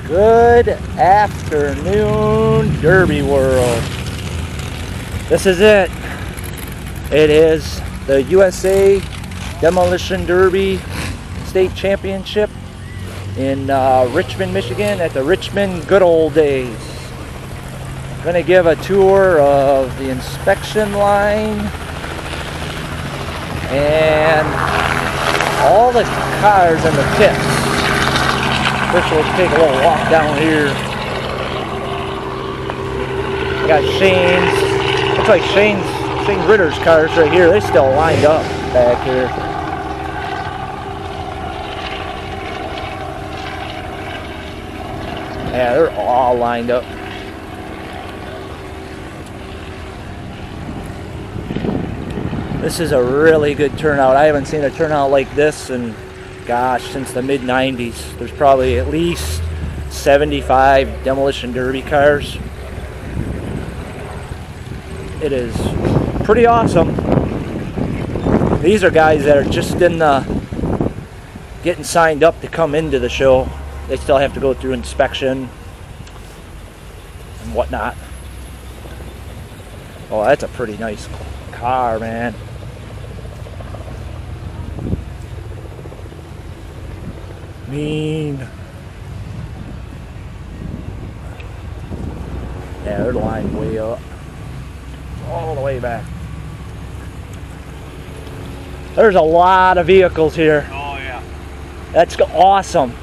Good afternoon, Derby World. This is it. It is the USA Demolition Derby State Championship in Richmond, Michigan at the Richmond Good Old Days. I'm going to give a tour of the inspection line and all the cars in the pits. First we'll take a little walk down here. We got Shane's, looks like Shane Ritter's cars right here. They're still lined up back here. Yeah, they're all lined up. This is a really good turnout. I haven't seen a turnout like this in, gosh, since the mid-90s. There's probably at least 75 Demolition Derby cars. It is pretty awesome. These are guys that are just in the getting signed up to come into the show. They still have to go through inspection and whatnot. Oh, that's a pretty nice car, man. Mean. Yeah, they're lined way up. All the way back. There's a lot of vehicles here. Oh, yeah. That's awesome.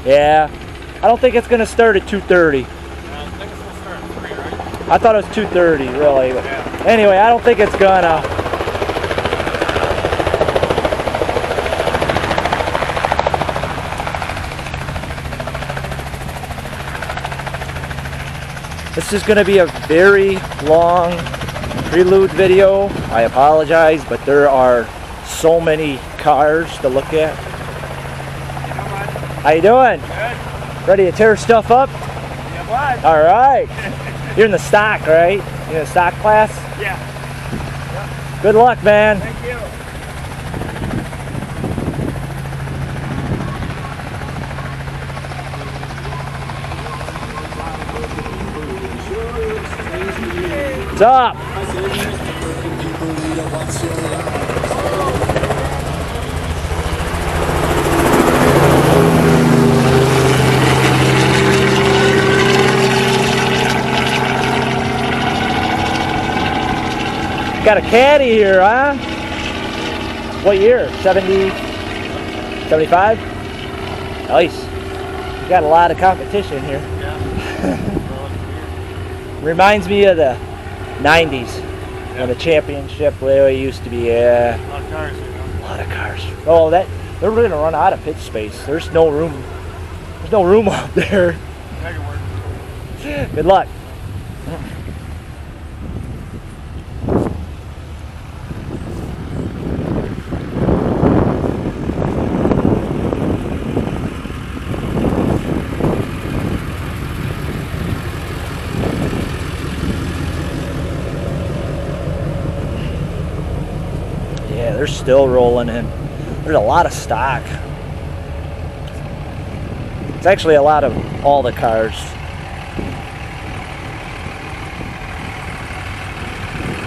Yeah. I don't think it's going to start at 2:30. I think it's going to start at 3, right? I thought it was 2:30, really. But yeah. Anyway, I don't think it's gonna. This is going to be a very long Prelude video. I apologize, but there are so many cars to look at. How you doing? Good. Ready to tear stuff up? Yeah, bud. All right. You're in the stock, right? You're in the stock class? Yeah. Good luck, man. Thank you. What's up? Got a caddy here, huh? What year? 70? 75? Nice. You got a lot of competition here. Yeah. Reminds me of the 90s when the championship way it used to be. Yeah. A lot of cars, you know. A lot of cars. Oh, they're going to run out of pit space. There's no room. There's no room up there. Make it work. Good luck. Yeah, they're still rolling in. There's a lot of stock. It's actually a lot of all the cars.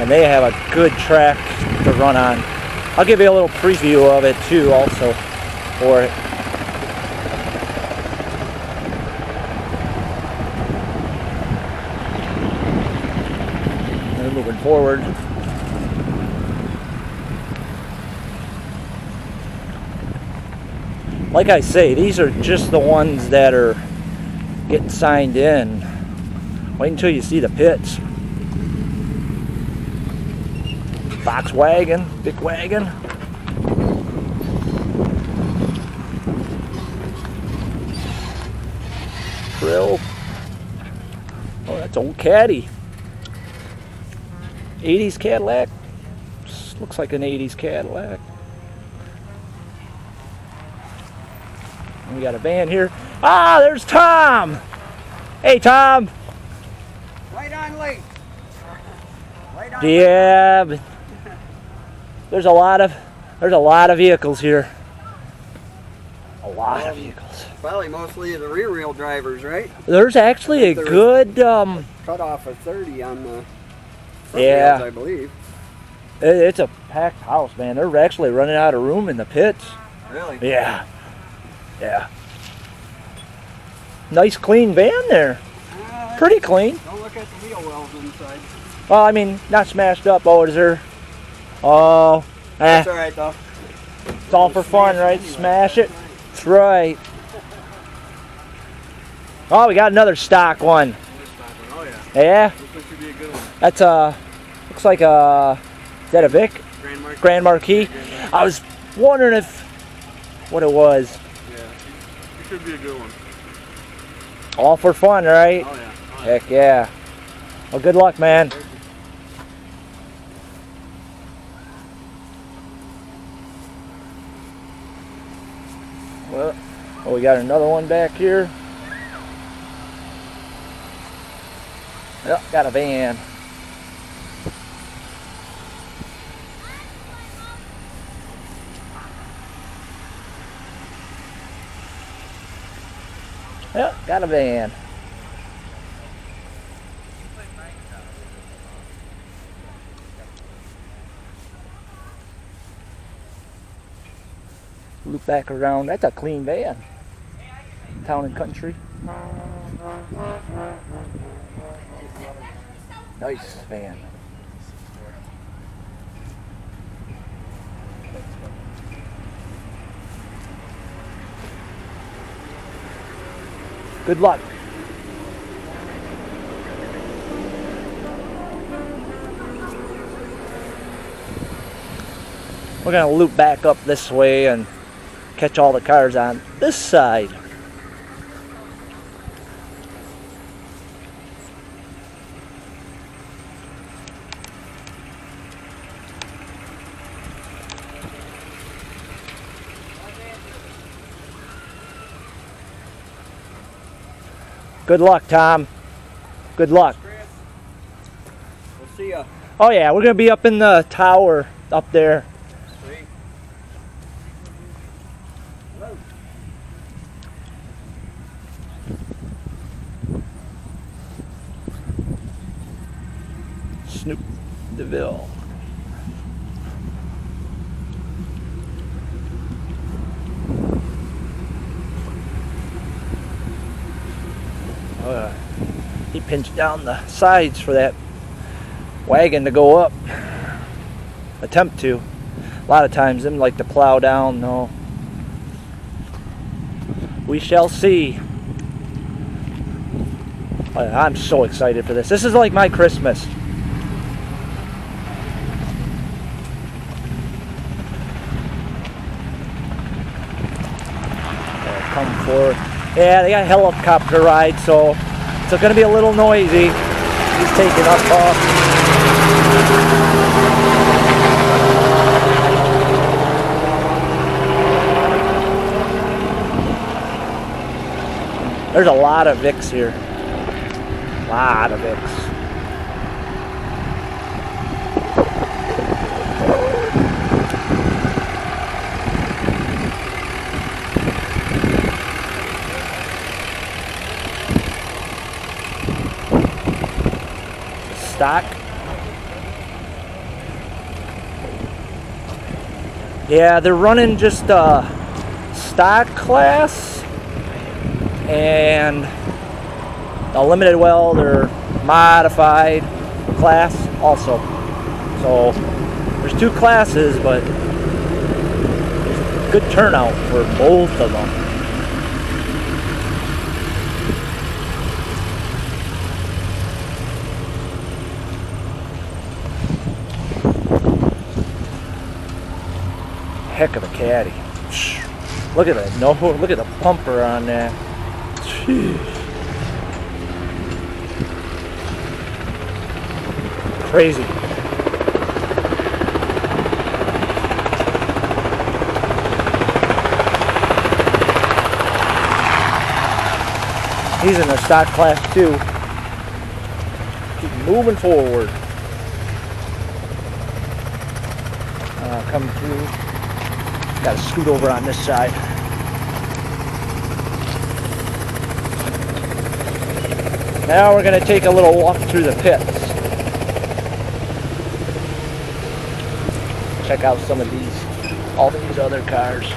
And they have a good track to run on. I'll give you a little preview of it too also for it. And moving forward. Like I say, these are just the ones that are getting signed in. Wait until you see the pits. Volkswagen, big wagon. Brill. Oh, that's old caddy. 80s Cadillac. Looks like an 80s Cadillac. We got a van here. Ah, there's Tom. Hey, Tom. Right on late. Right on Yeah, but there's a lot of vehicles here. A lot of vehicles. Probably mostly the rear wheel drivers, right? There's actually a good Cut off of 30 on the front yeah. wheels, I believe. It's a packed house, man. They're actually running out of room in the pits. Really? Yeah. Yeah. Nice clean van there. Pretty clean. Don't look at the wheel wells inside. Well, I mean, not smashed up. Oh, is there? Oh, That's alright though. It's all for fun, right? Smash it. That's right. Oh, we got another stock one. Oh yeah. Yeah? This should be a good one. That's looks like is that a Vic? Grand Marquis. I was wondering what it was. Yeah. It should be a good one. All for fun, right? Oh yeah. Heck yeah. Well, good luck, man. Well, we got another one back here. Yep, got a van. Yep, got a van. Loop back around. That's a clean van. Town and Country. Nice van. Good luck. We're going to loop back up this way and catch all the cars on this side. Good luck, Tom. Good luck. We'll see ya. Oh yeah, we're going to be up in the tower up there. Sweet. Hello. Snoop DeVille. He pinched down the sides for that wagon to go up. Attempt to. A lot of times them like to plow down. No. We shall see. I'm so excited for this. This is like my Christmas. Come forward. Yeah, they got a helicopter ride, so it's going to be a little noisy. He's taking up off. There's a lot of Vicks here. A lot of Vicks. Stock. Yeah, they're running just a stock class and a limited weld or modified class also. So there's two classes, but there's good turnout for both of them. Heck of a caddy. Look at that. No, look at the pumper on that. Jeez. Crazy. He's in the stock class too. Keep moving forward. Come through. Got to scoot over on this side. Now we're going to take a little walk through the pits. Check out some of these, all these other cars.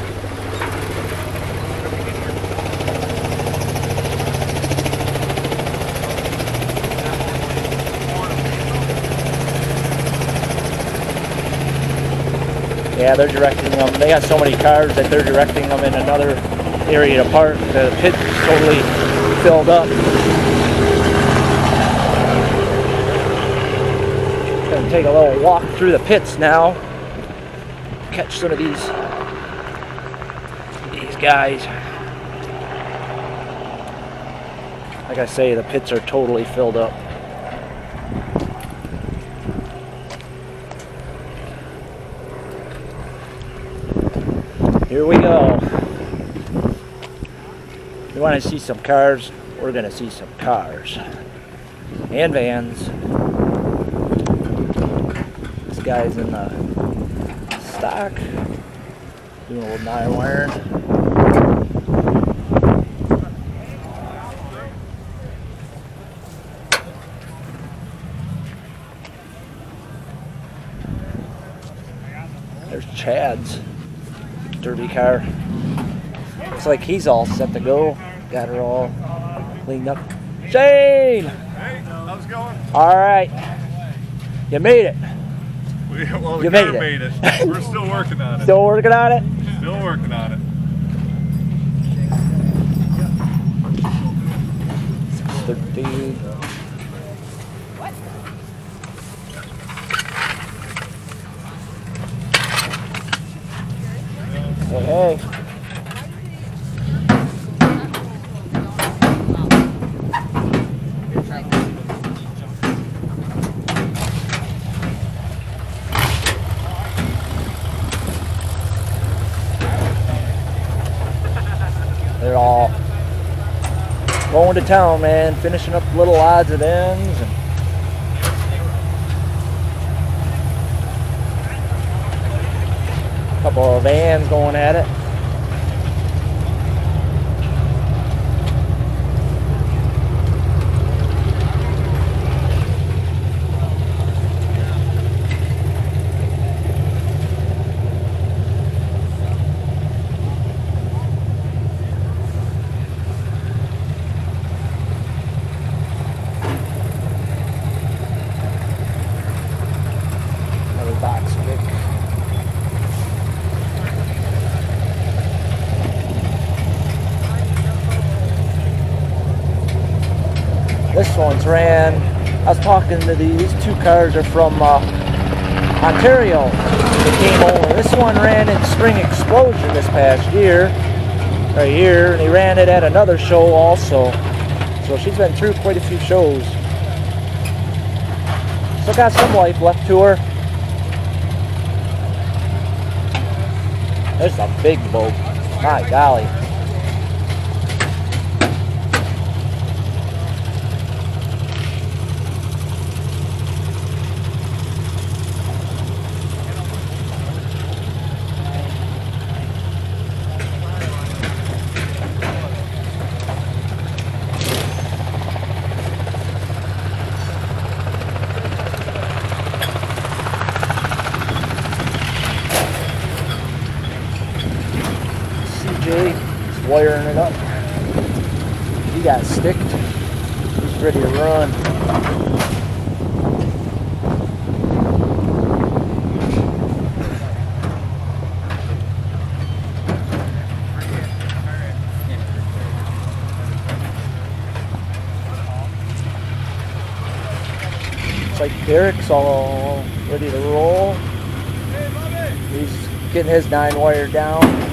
Yeah, they're directing them. They got so many cars that they're directing them in another area to park. The pit's totally filled up. Gonna take a little walk through the pits now. Catch some of these guys. Like I say, the pits are totally filled up. Here we go. You want to see some cars? We're going to see some cars and vans. This guy's in the stock, doing a little 9-wire. There's Chad's derby car. Looks like he's all set to go. Got her all cleaned up. Shane! Hey, how's it going? All right. You made it. Well, You the car made made it. We're still working on it. Still working on it? Still working on it. 613. Hey, hey. They're all going to town, man, finishing up little odds and ends. And a couple of vans going at it. Another box pick. This one's ran. I was talking to these two cars are from Ontario. They came over. This one ran in Spring Explosion this past year, right here, and he ran it at another show also. So she's been through quite a few shows. Still got some life left to her. There's a big boat. My golly. He's wiring it up. He got sticked. He's ready to run. Looks like Derek's all ready to roll. He's getting his 9-wire down.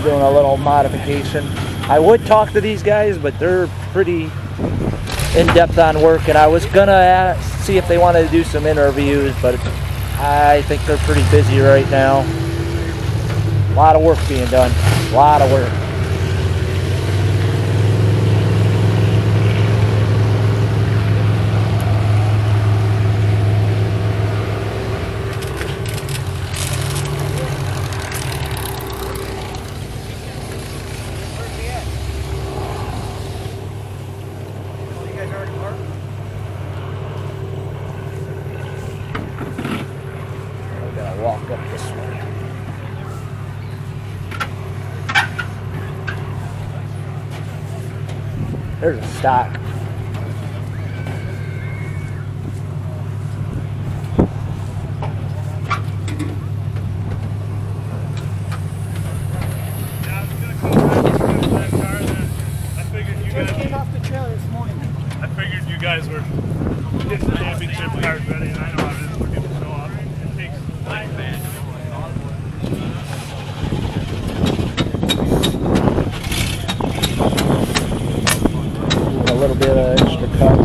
Doing a little modification. I would talk to these guys, but they're pretty in-depth on work, and I was gonna see if they wanted to do some interviews, but I think they're pretty busy right now. A lot of work being done. A lot of work. I'll walk up this way. There's a stock. I figured you guys were getting the championship cars ready, and I know how it is for people to show off. It takes a little bit of extra cut.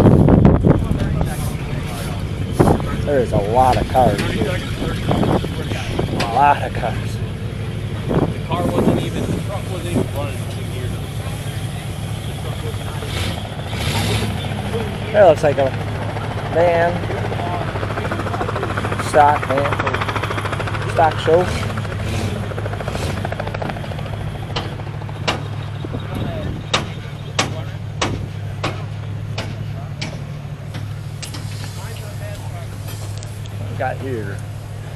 There is a lot of cars. A lot of cars. The car wasn't even, the truck wasn't even running to the gear. That looks like a van. Stock van. Stock show. Got here.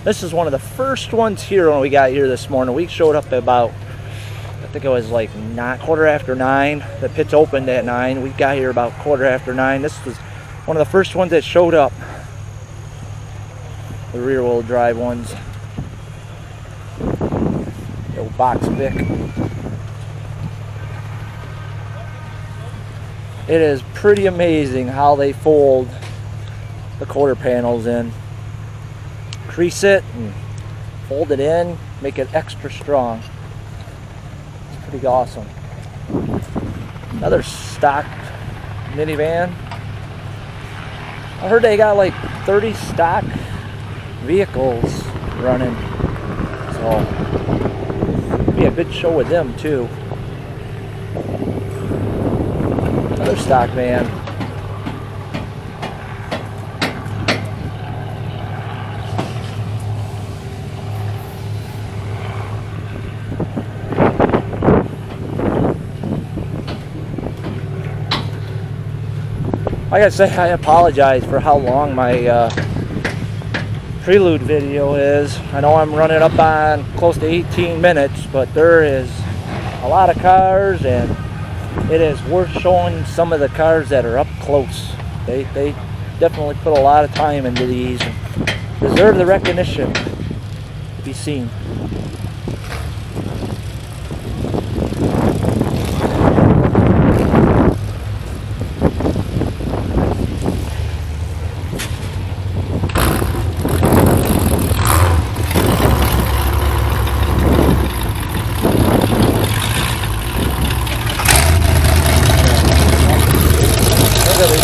This is one of the first ones here when we got here this morning. We showed up at about, I think it was like 9:15. The pits opened at 9. We got here about 9:15. This was one of the first ones that showed up. The rear wheel drive ones. The old box Vic. It is pretty amazing how they fold the quarter panels in. Crease it and fold it in, make it extra strong. It's pretty awesome. Another stock minivan. I heard they got like 30 stock vehicles running, so it'll be a good show with them too. Another stock van. I gotta say, I apologize for how long my Prelude video is. I know I'm running up on close to 18 minutes, but there is a lot of cars, and it is worth showing some of the cars that are up close. They definitely put a lot of time into these and deserve the recognition to be seen.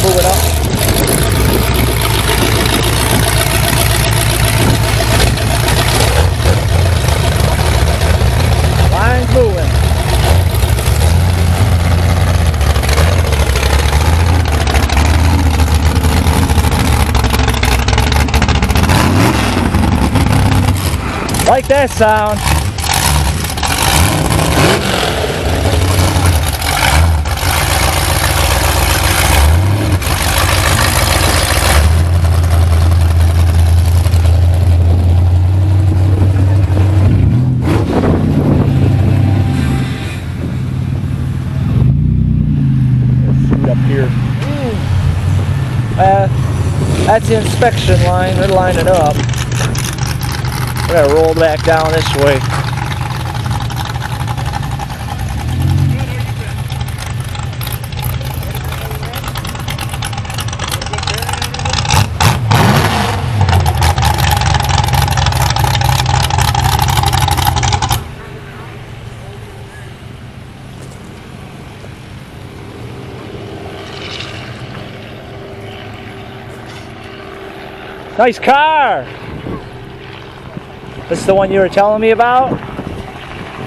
Move it up. Line's moving. Like that sound. That's the inspection line. They're lining up. We're gonna roll back down this way. Nice car! This is the one you were telling me about?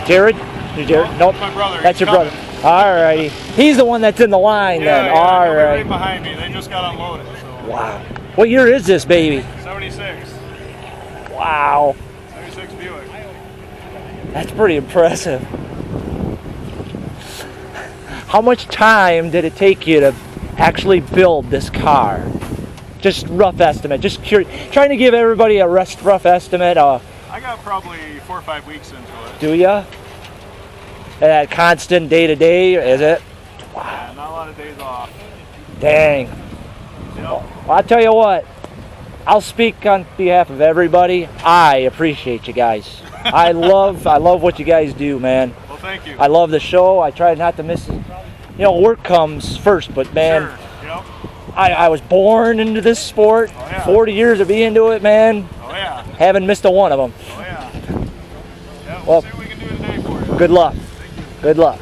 Jared? You Jared? Nope. My brother. That's your brother. Alrighty. He's the one that's in the line then. Yeah, Alright. right behind me. They just got unloaded. So. Wow. What year is this baby? 76. Wow. 76 Buick. That's pretty impressive. How much time did it take you to actually build this car? Just rough estimate. Just curious. Trying to give everybody a rough estimate of I got probably 4 or 5 weeks into it. Do ya? That constant day to day, is it? Yeah, not a lot of days off. Dang. Yep. Well, I'll tell you what. I'll speak on behalf of everybody. I appreciate you guys. I love what you guys do, man. Well, thank you. I love the show. I try not to miss it. You know, work comes first, but man, Sure. Yep. I was born into this sport. Oh, yeah. 40 years of being into it, man. Oh yeah. Haven't missed a one of them. Oh yeah. Yeah, Well, we'll see what we can do today for you. Good luck. Good luck.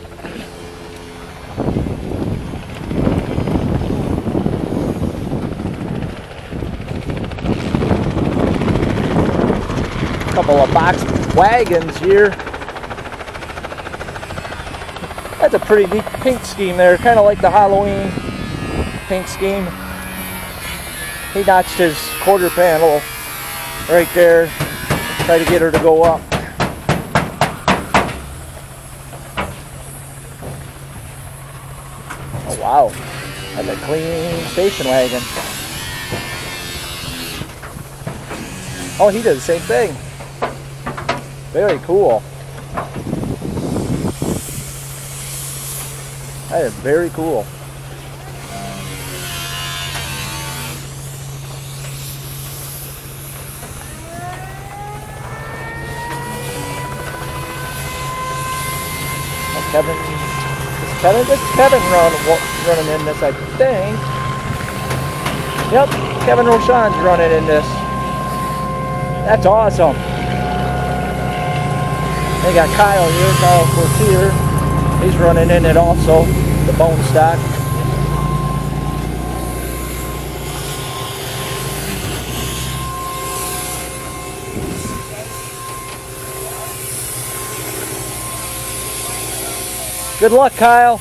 Couple of box wagons here. That's a pretty neat paint scheme there, kind of like the Halloween paint scheme. He notched his quarter panel right there. Try to get her to go up. Oh wow, that's a clean station wagon. Oh, he did the same thing. Very cool. That is very cool. Oh, Kevin running in this, I think. Yep, Kevin Roshan's running in this. That's awesome. They got Kyle here, Kyle Fortier. He's running in it also, the bone stock. Good luck, Kyle.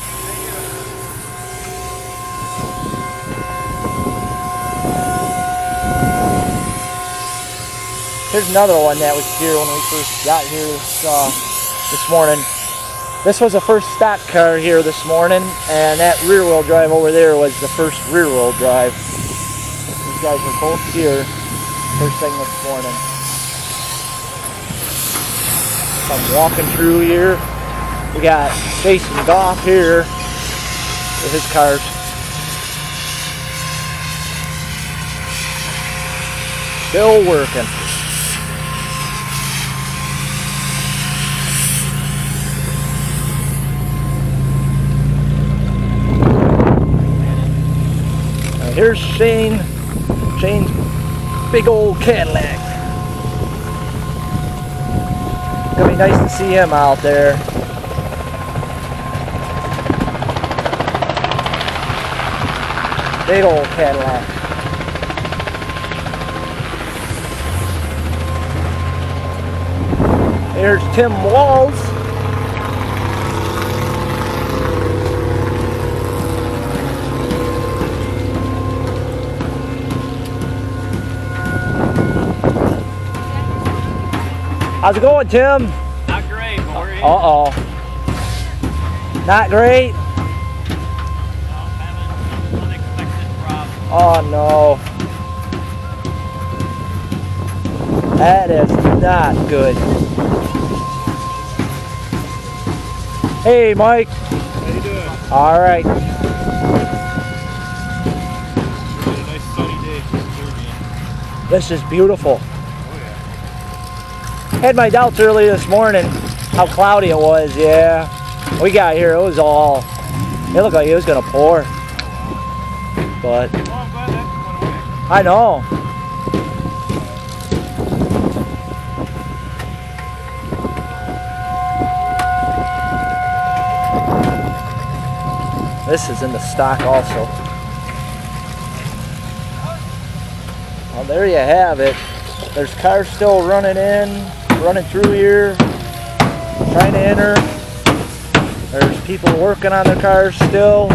Here's another one that was here when we first got here this morning. This was the first stock car here this morning, and that rear wheel drive over there was the first rear wheel drive. These guys are both here first thing this morning. So I'm walking through here. We got Jason Goff here with his cars. Still working. Here's Shane's big old Cadillac. Gonna be nice to see him out there. Big old Cadillac. Here's Tim Walls. How's it going, Tim? Not great, but we're here. Uh-oh. Not great? No, having unexpected problems. Oh, no. That is not good. Hey, Mike. How you doing? All right. It's a nice sunny day for Derby. This is beautiful. Oh yeah. Had my doubts early this morning how cloudy it was. Yeah, we got here, it was all, it looked like it was gonna pour, but Well, I'm glad that went away. I know. This is in the stock also. Well, there you have it. There's cars still running through here, trying to enter. There's people working on their cars still.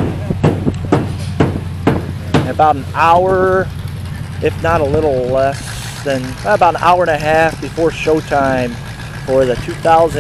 About an hour, if not a little less than, about an hour and a half before showtime for the 2000